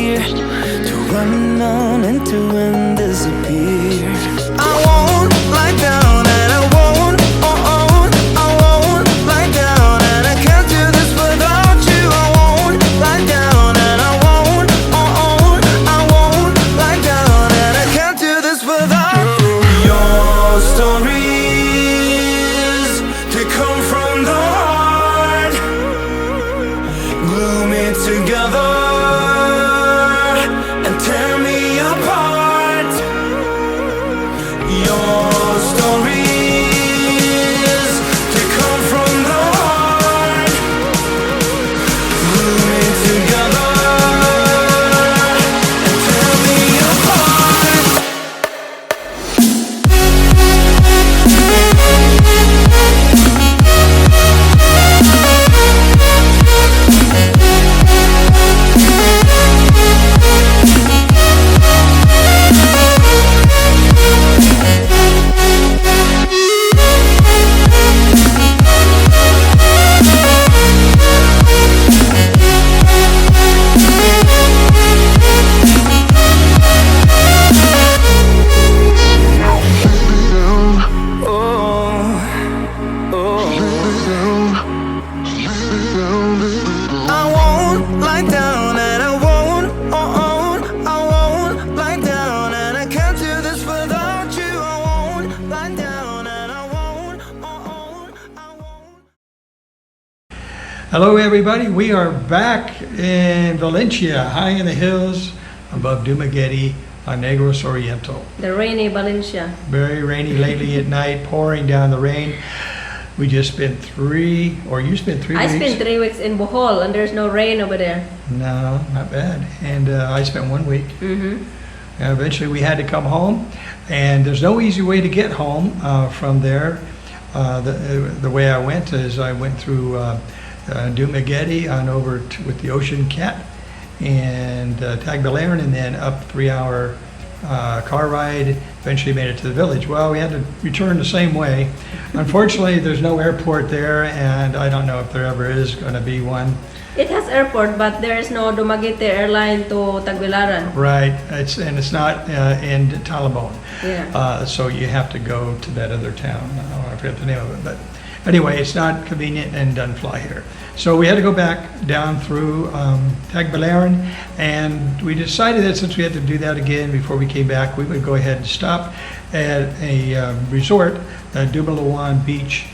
fear, to run on into and disappear. I won't lie down and I won't, I won't lie down and I can't do this without you. I won't lie down and I won't, I won't lie down and I can't do this without you. Your stories, they come from the heart, glue me together and tear me apart. Your stories, they come from the heart, glue me together and tear me apart. I won't lie down and I won't, I won't lie down and I can't do this without you. I won't lie down and I won't, I won't. Hello everybody, we are back in Valencia, high in the hills above Dumaguete on Negros Oriental. The rainy Valencia. Very rainy lately at night, pouring down the rain. We just spent you spent 3 I weeks? spent 3 weeks in Bohol and there's no rain over there. No, not bad. And I spent 1 week. And eventually we had to come home, and there's no easy way to get home from there. The way I went is I went through Dumaguete on over with the Ocean Cat and Tagbilaran, and then up 3-hour car ride, eventually made it to the village. Well, we had to return the same way. Unfortunately, there's no airport there, and I don't know if there ever is going to be one. It has airport, but there is no Dumaguete airline to Tagbilaran. Right, it's not in Talabon. Yeah. So you have to go to that other town. I forget the name of it, but anyway, it's not convenient and doesn't fly here. So we had to go back down through Tagbilaran, and we decided that since we had to do that again before we came back, we would go ahead and stop at a resort, Dumuluan Beach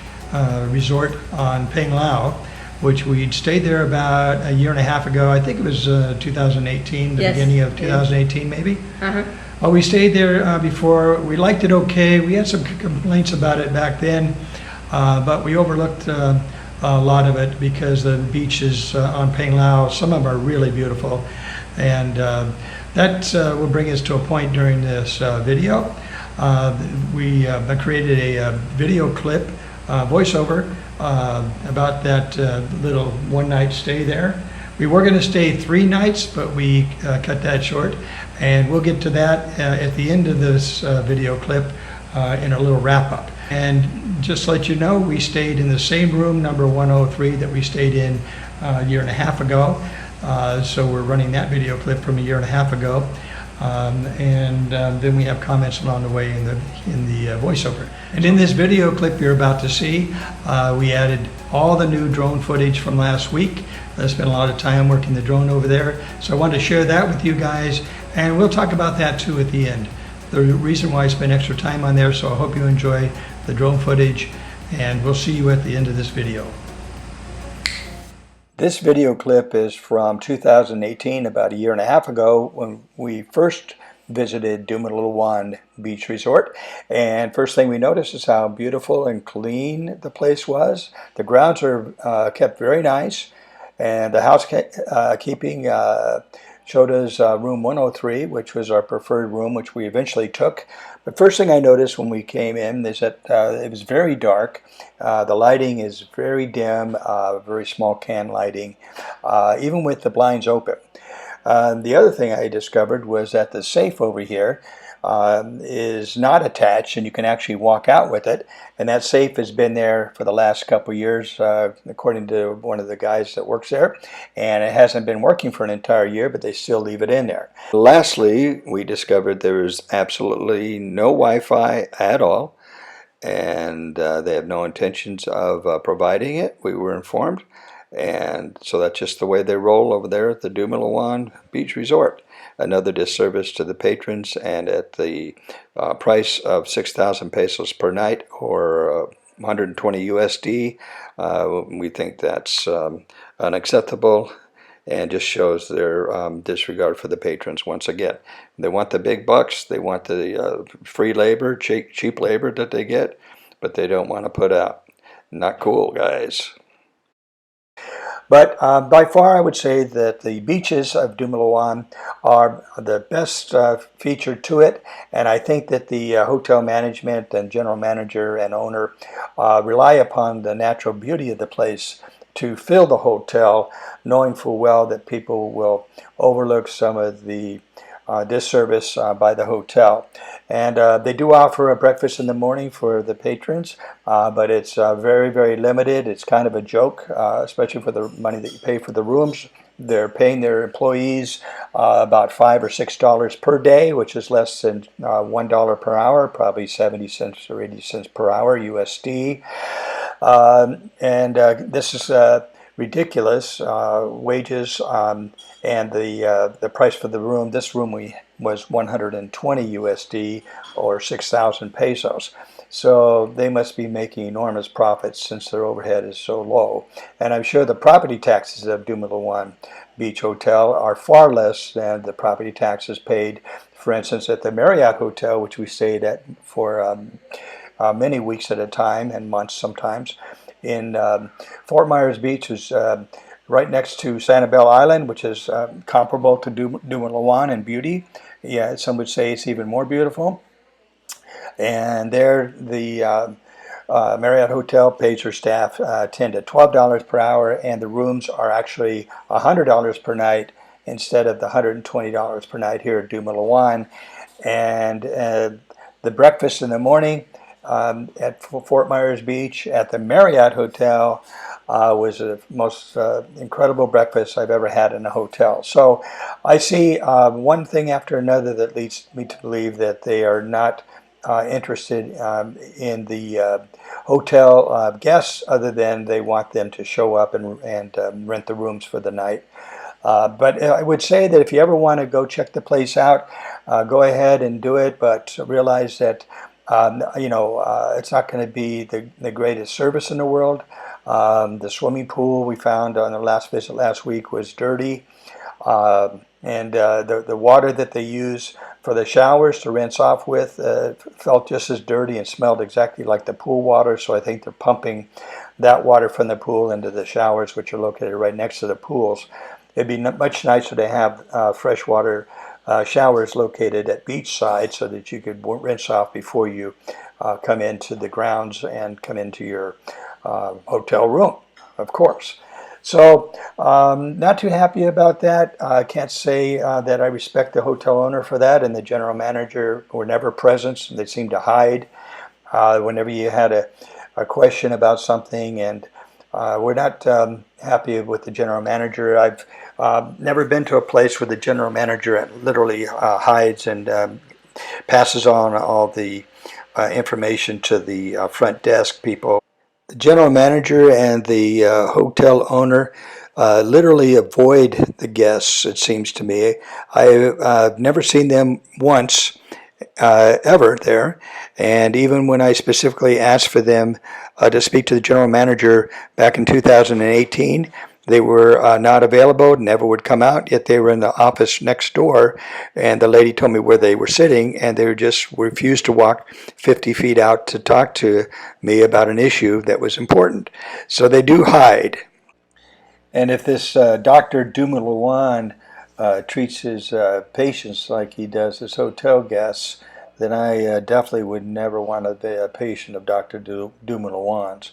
Resort on Panglao, which we'd stayed there about a year and a half ago. I think it was 2018, the Yes. beginning of 2018 maybe. Uh-huh. Well, we stayed there before. We liked it okay. We had some complaints about it back then, but we overlooked a lot of it because the beaches on Panglao, some of them are really beautiful. And that will bring us to a point during this video. We created a video clip, voiceover, about that little one-night stay there. We were going to stay 3 nights, but we cut that short, and we'll get to that at the end of this video clip in a little wrap-up. And just to let you know, we stayed in the same room, number 103, that we stayed in a year and a half ago. So we're running that video clip from a year and a half ago. Then we have comments along the way in the voiceover. And in this video clip you're about to see, we added all the new drone footage from last week. I spent a lot of time working the drone over there, so I wanted to share that with you guys, and we'll talk about that too at the end. The reason why I spent extra time on there, so I hope you enjoy the drone footage, and we'll see you at the end of this video. This video clip is from 2018, about a year and a half ago, when we first visited Dumuluan Beach Resort. And first thing we noticed is how beautiful and clean the place was. The grounds are kept very nice, and the housekeeping showed us room 103, which was our preferred room, which we eventually took. But first thing I noticed when we came in is that it was very dark. The lighting is very dim, very small can lighting, even with the blinds open. The other thing I discovered was that the safe over here is not attached, and you can actually walk out with it. And that safe has been there for the last couple of years, according to one of the guys that works there. And it hasn't been working for an entire year, but they still leave it in there. Lastly, we discovered there is absolutely no Wi-Fi at all, and they have no intentions of providing it, we were informed. And so that's just the way they roll over there at the Dumuluan Beach Resort. Another disservice to the patrons, and at the price of 6,000 pesos per night, or 120 USD, we think that's unacceptable, and just shows their disregard for the patrons once again. They want the big bucks, they want the free labor, cheap labor that they get, but they don't want to put out. Not cool, guys. But by far, I would say that the beaches of Dumuluan are the best feature to it, and I think that the hotel management and general manager and owner rely upon the natural beauty of the place to fill the hotel, knowing full well that people will overlook some of the disservice by the hotel. And they do offer a breakfast in the morning for the patrons, but it's very, very limited. It's kind of a joke, especially for the money that you pay for the rooms. They're paying their employees about $5 or $6 per day, which is less than $1 per hour, probably 70 cents or 80 cents per hour USD. This is ridiculous wages, and the price for the room. This room was 120 USD, or 6,000 pesos. So they must be making enormous profits since their overhead is so low. And I'm sure the property taxes of Dumuluan Beach Hotel are far less than the property taxes paid, for instance, at the Marriott Hotel, which we stayed at for many weeks at a time, and months sometimes, in Fort Myers Beach, is right next to Sanibel Island, which is comparable to Dumuluan in beauty. Yeah, some would say it's even more beautiful. And there, the Marriott Hotel pays her staff $10 to $12 per hour, and the rooms are actually $100 per night instead of the $120 per night here at Dumuluan. And the breakfast in the morning at Fort Myers Beach at the Marriott Hotel was the most incredible breakfast I've ever had in a hotel. So I see one thing after another that leads me to believe that they are not interested in the hotel guests, other than they want them to show up and rent the rooms for the night. But I would say that if you ever want to go check the place out, go ahead and do it, but realize that it's not going to be the greatest service in the world. The swimming pool we found on the last visit last week was dirty, and the water that they use for the showers to rinse off with felt just as dirty and smelled exactly like the pool water. So I think they're pumping that water from the pool into the showers, which are located right next to the pools. It'd be much nicer to have freshwater showers located at beachside, so that you could rinse off before you come into the grounds and come into your hotel room, of course. So not too happy about that. I can't say that I respect the hotel owner for that, and the general manager were never present. They seemed to hide whenever you had a question about something, and we're not happy with the general manager. I've never been to a place where the general manager literally hides and passes on all the information to the front desk people. The general manager and the hotel owner literally avoid the guests, it seems to me. I've never seen them once ever there, and even when I specifically asked for them to speak to the general manager back in 2018, they were not available, never would come out, yet they were in the office next door, and the lady told me where they were sitting, and they just refused to walk 50 feet out to talk to me about an issue that was important. So they do hide. And if this Dr. Dumuluan treats his patients like he does his hotel guests, then I definitely would never want to be a patient of Dr. Dumuluan's.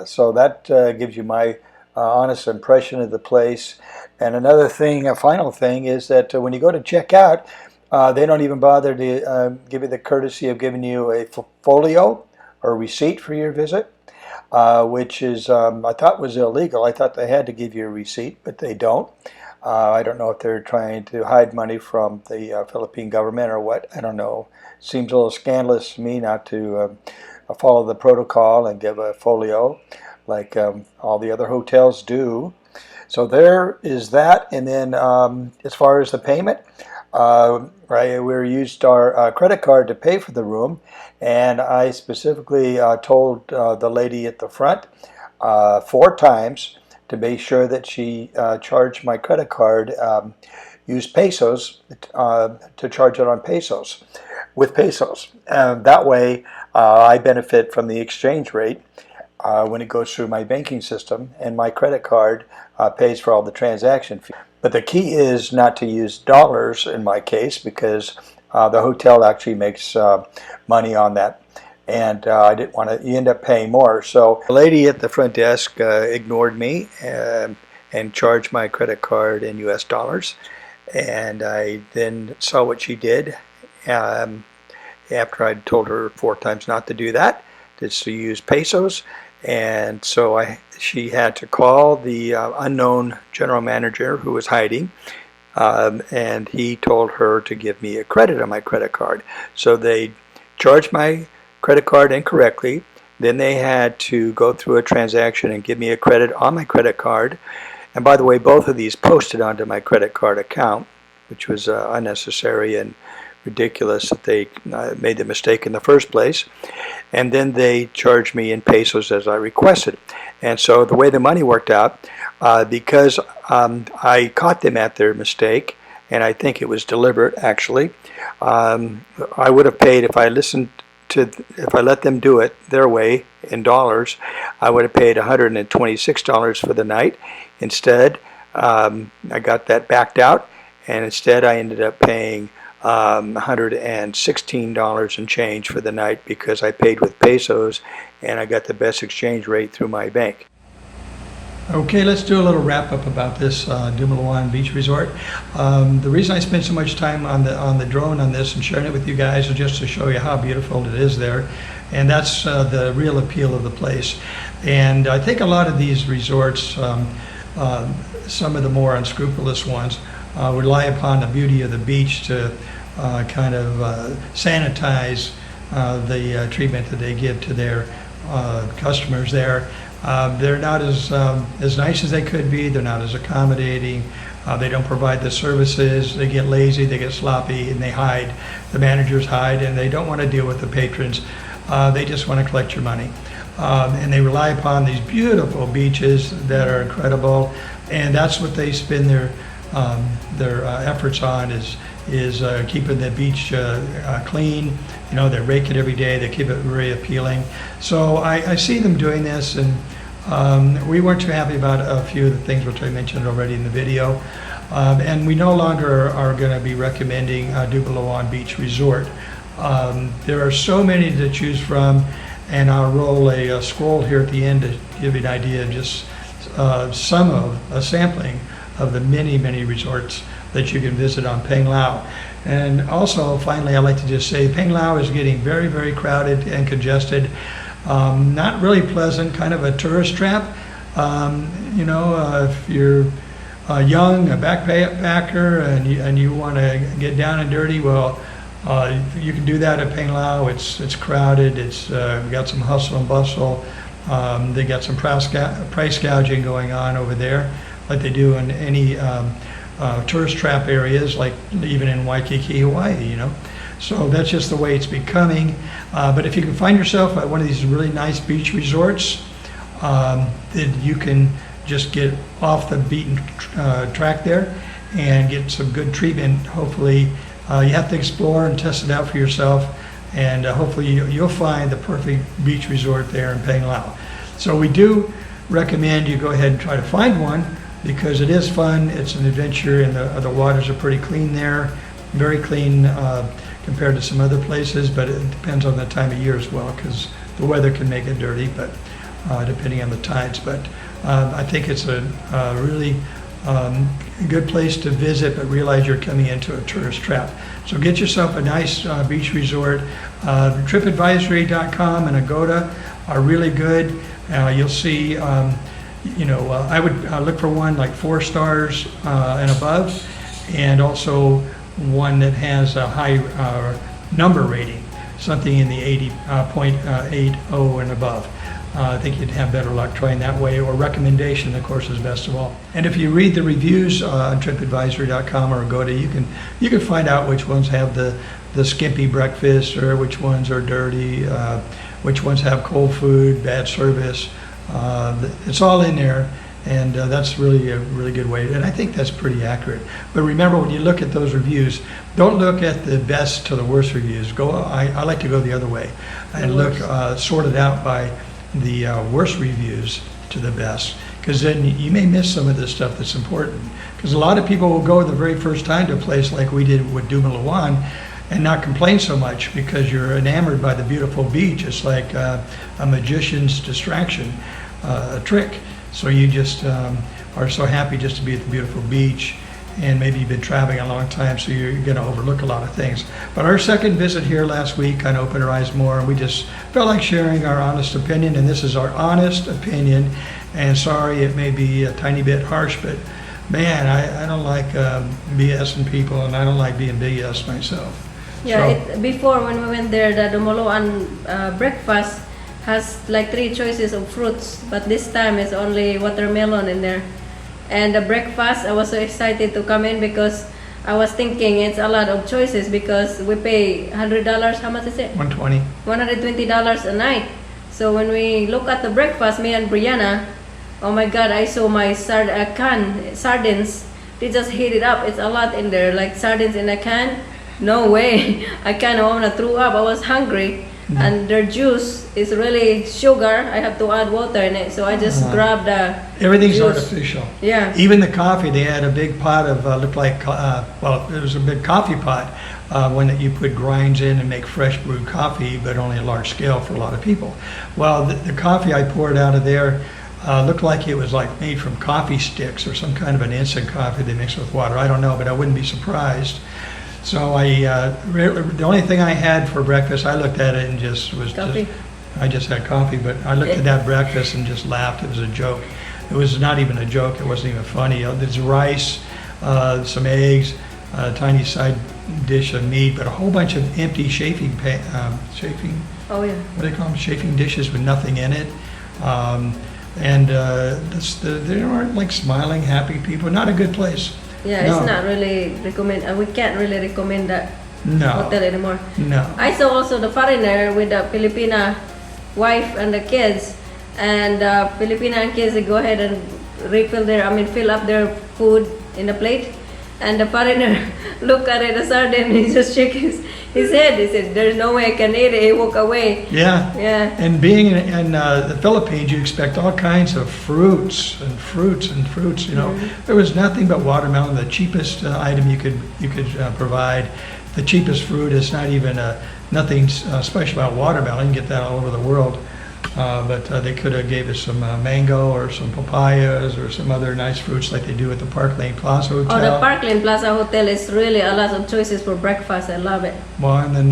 So that gives you my honest impression of the place. And another thing, a final thing, is that when you go to check out, They don't even bother to give you the courtesy of giving you a folio or receipt for your visit, which is I thought was illegal. I thought they had to give you a receipt, but they don't. I don't know if they're trying to hide money from the Philippine government or what. I don't know. Seems a little scandalous to me not to follow the protocol and give a folio like all the other hotels do. So there is that. And then as far as the payment, right, we used our credit card to pay for the room, and I specifically told the lady at the front 4 times to make sure that she charged my credit card, use pesos, to charge it on pesos, with pesos. That way I benefit from the exchange rate when it goes through my banking system, and my credit card pays for all the transaction fees. But the key is not to use dollars in my case, because the hotel actually makes money on that, and I didn't want to end up paying more. So the lady at the front desk ignored me and charged my credit card in US dollars, and I then saw what she did after I'd told her 4 times not to do that, just to use pesos. And so she had to call the unknown general manager who was hiding, and he told her to give me a credit on my credit card. So they charged my credit card incorrectly. Then they had to go through a transaction and give me a credit on my credit card. And by the way, both of these posted onto my credit card account, which was unnecessary and ridiculous that they made the mistake in the first place. And then they charged me in pesos as I requested. And so the way the money worked out, because I caught them at their mistake, and I think it was deliberate actually, I would have paid, if I let them do it their way in dollars, I would have paid $126 for the night. Instead, I got that backed out, and instead I ended up paying $116 and change for the night, because I paid with pesos and I got the best exchange rate through my bank. Okay, let's do a little wrap up about this Dumuluan Beach Resort. The reason I spent so much time on the drone on this and sharing it with you guys is just to show you how beautiful it is there, and that's the real appeal of the place. And I think a lot of these resorts, some of the more unscrupulous ones, rely upon the beauty of the beach to kind of sanitize the treatment that they give to their customers there. They're not as nice as they could be. They're not as accommodating. They don't provide the services. They get lazy, they get sloppy, and they hide. The managers hide, and they don't want to deal with the patrons. They just want to collect your money. And they rely upon these beautiful beaches that are incredible, and that's what they spend their efforts on, is keeping the beach clean. You know, they rake it every day. They keep it very appealing. So I see them doing this, and we weren't too happy about a few of the things which I mentioned already in the video. And we no longer are going to be recommending Dumuluan Beach Resort. There are so many to choose from, and I'll roll a scroll here at the end to give you an idea of just some of a sampling of the many resorts that you can visit on Panglao. And also, finally, I'd like to just say Panglao is getting very crowded and congested. Not really pleasant, kind of a tourist trap. You know, if you're young, a backpacker, and you want to get down and dirty, well, you can do that at Panglao. It's crowded. It's got some hustle and bustle. They got some price gouging going on over there, like they do in any tourist trap areas, like even in Waikiki, Hawaii, you know. So that's just the way it's becoming. But if you can find yourself at one of these really nice beach resorts, then you can just get off the beaten track there and get some good treatment. Hopefully, you have to explore and test it out for yourself, and hopefully you'll find the perfect beach resort there in Panglao. So we do recommend you go ahead and try to find one, because it is fun. It's an adventure, and the waters are pretty clean there, very clean compared to some other places, but it depends on the time of year as well, because the weather can make it dirty, but depending on the tides. But I think it's a really a good place to visit, but realize you're coming into a tourist trap. So get yourself a nice beach resort. TripAdvisory.com and Agoda are really good. You'll see, I would look for one like 4 stars and above, and also one that has a high number rating, something in the 80.80 and above. I think you'd have better luck trying that way, or recommendation, of course, is best of all. And if you read the reviews on TripAdvisory.com or Agoda, you can find out which ones have the skimpy breakfast, or which ones are dirty, which ones have cold food, bad service. It's all in there, and that's really a really good way. And I think that's pretty accurate. But remember, when you look at those reviews, don't look at the best to the worst reviews. I like to go the other way and look sort it out by the worst reviews to the best, because then you may miss some of the stuff that's important. Because a lot of people will go the very first time to a place like we did with Dumuluan and not complain so much, because you're enamored by the beautiful beach. It's like a magician's distraction, a trick. So you just are so happy just to be at the beautiful beach, and maybe you've been traveling a long time, so you're going to overlook a lot of things. But our second visit here last week kind of opened our eyes more, and we just felt like sharing our honest opinion, and this is our honest opinion. And sorry, it may be a tiny bit harsh, but man, I don't like BSing people, and I don't like being BS myself. Yeah, before when we went there, the Dumuluan breakfast has like 3 choices of fruits, but this time it's only watermelon in there. And the breakfast, I was so excited to come in, because I was thinking it's a lot of choices, because we pay $100. How much is it? $120. $120 a night. So when we look at the breakfast, me and Brianna, oh my God, I saw my sardines. They just heat it up. It's a lot in there, like sardines in a can. No way. I kind of want to throw up. I was hungry. And their juice is really sugar. I have to add water in it, so I just grabbed the Everything's juice. artificial. Yeah. Even the coffee, they had a big pot of, looked like, it was a big coffee pot, one that you put grinds in and make fresh brewed coffee, but only a large scale for a lot of people. Well, the coffee I poured out of there looked like it was like made from coffee sticks, or some kind of an instant coffee they mix with water. I don't know, but I wouldn't be surprised. So the only thing I had for breakfast, I looked at it and I just had coffee, but I looked at that breakfast and just laughed. It was a joke. It was not even a joke. It wasn't even funny. There's rice, some eggs, a tiny side dish of meat, but a whole bunch of empty chafing. Oh yeah. What do they call them? Chafing dishes with nothing in it. They aren't like smiling, happy people. Not a good place. Yeah, No. it's not really recommend. We can't really recommend that No. hotel anymore. No. I saw also the foreigner with the Filipina wife and the kids, and Filipina and kids, they go ahead and fill up their food in the plate, and the foreigner look at it, the sardine, he just shake his head. He said, "There's no way I can eat it." He walk away. Yeah. Yeah. And being in the Philippines, you expect all kinds of fruits. You know, there was nothing but watermelon, the cheapest item you could provide. The cheapest fruit is not even nothing special about watermelon. You can get that all over the world. But they could have gave us some mango or some papayas or some other nice fruits like they do at the Park Lane Plaza Hotel. Oh, the Park Lane Plaza Hotel is really a lot of choices for breakfast. I love it. Well, and then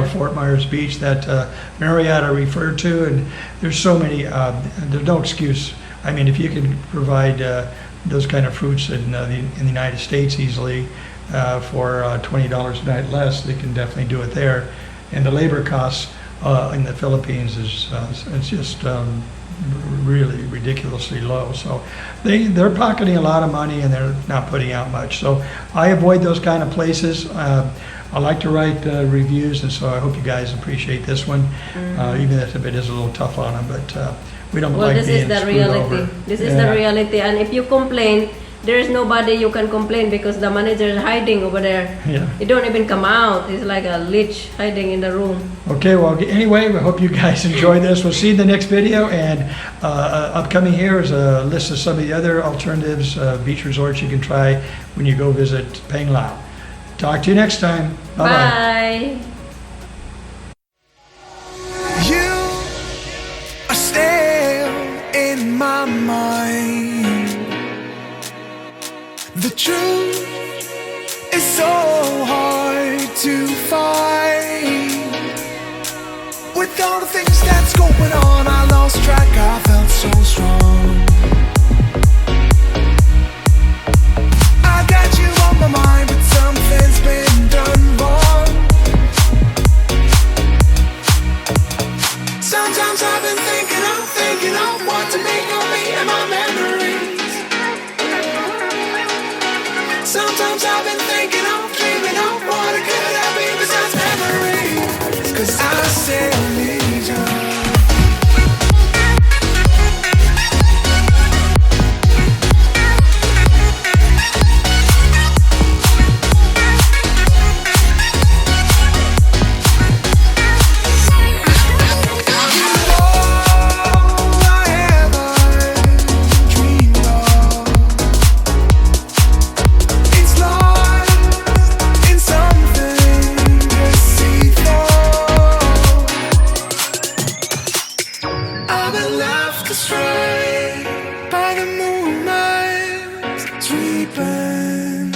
Fort Myers Beach, that Marriott I referred to, and there's so many, there's no excuse. I mean, if you can provide those kind of fruits in the United States easily for $20 a night less, they can definitely do it there. And the labor costs in the Philippines is it's just really ridiculously low. So they're pocketing a lot of money and they're not putting out much. So I avoid those kind of places. I like to write reviews, and so I hope you guys appreciate this one, even if it is a little tough on them. But we don't like being screwed over. This is the reality. This is the reality. And if you complain, there is nobody you can complain, because the manager is hiding over there. Yeah. He don't even come out. He's like a leech hiding in the room. Okay, well, anyway, we hope you guys enjoy this. We'll see you in the next video, and upcoming here is a list of some of the other alternatives, beach resorts you can try when you go visit Panglao. Talk to you next time. Bye-bye. Bye. You are still in my mind. The truth is so hard to find. With all the things that's going on, I lost track, I felt so strong. I got you on my mind, but something's been done wrong. Sometimes I've been thinking of what to make of me and my memories. Sometimes I've been thinking of, dreaming of what it could have been besides memories. 'Cause I still need you. Astray by the moonlight, sweeping